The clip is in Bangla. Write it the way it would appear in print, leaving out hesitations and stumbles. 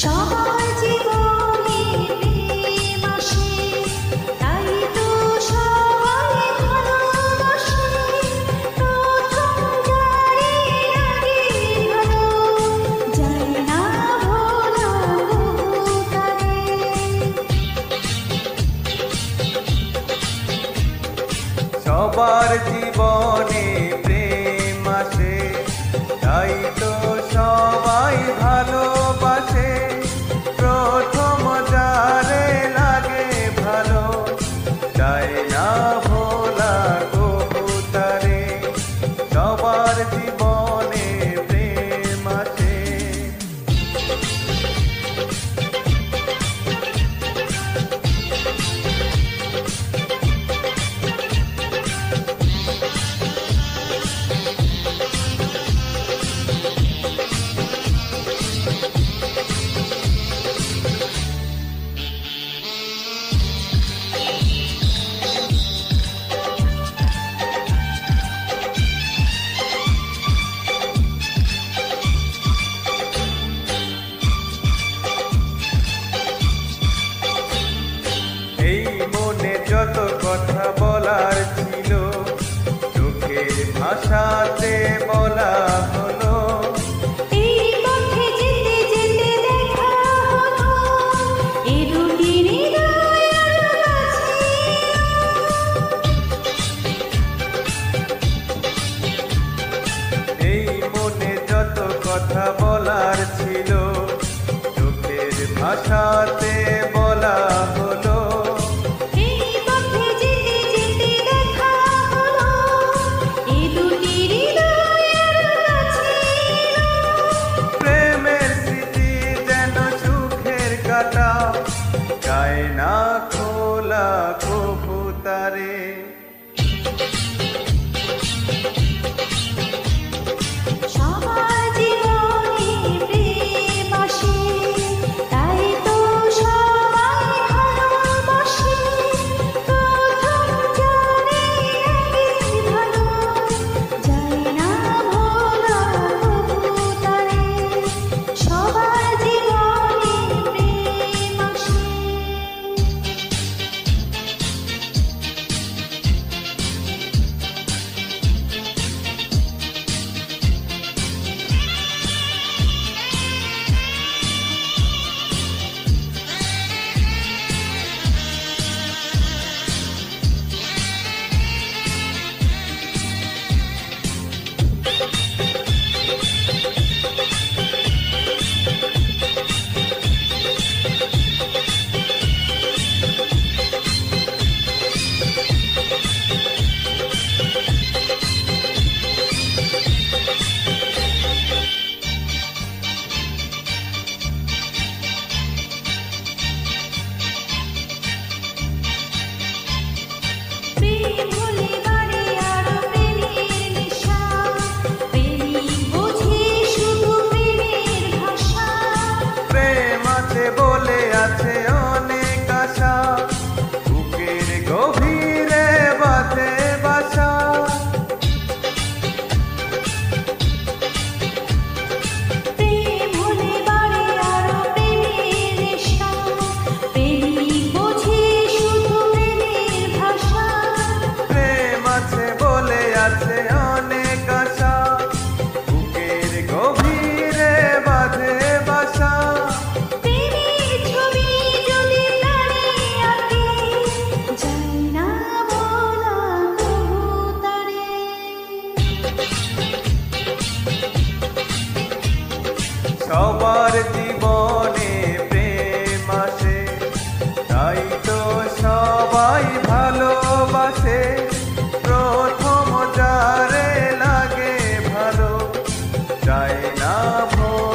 সবার জীবনে প্রেম আসে, তাই তো সবাই ভালোবাসে। প্রথম যারে লাগে ভালো, যায় না ভোলা কবু তারে। সবার জীবনে প্রেম আসে, তাই তো সবাই ভালোবাসে। প্রথম যারে লাগে ভালো, যায় না ভোলা কবু তারে। সবার জীবনে প্রেম আসে। এই মনে যত কথা বলার ছিল, চোখের ভাষাতে বলা হলো। এই পথে যেতে যেতে দেখা হলো, এ দুটি হৃদয় আরো কাছে। এই মনে যত কথা বলার ছিল, চোখের ভাষাতে বলা হলো। এই পথে যেতে যেতে দেখা হলো, এ দুটি হৃদয় আরো কাছে। প্রেমের স্মৃতি যেন সুখের কাটা, যায় না খোলা কবু তারে। সবার জীবনে প্রেম আসে, তাই তো সবাই ভালোবাসে। প্রথম যারে লাগে ভালো, যায় না ভোলা কবু তারে। সবার জীবনে প্রেম আসে। প্রেম হলে বাড়ে আরো প্রেমের নেশা, প্রেমিক বোঝে শুধু প্রেমের ভাষা। প্রেম আছে বলে আছে অনেক আশা, বুকের গভীরে বাঁধে বাসা। প্রেম হলে বাড়ে আরো প্রেমের নেশা, প্রেমিক বোঝে শুধু প্রেমের ভাষা। প্রেম আছে বলে আছে অনেক আশা, বুকের গভীরে বাঁধে বাসা। প্রেমের ছবি যদি প্রাণে আঁকে, যায় না ভোলা কবু তারে। সবার জীবনে প্রেম আসে, তাই তো সবাই ভালোবাসে। প্রথম যারে লাগে ভালো, যায় না ভোলা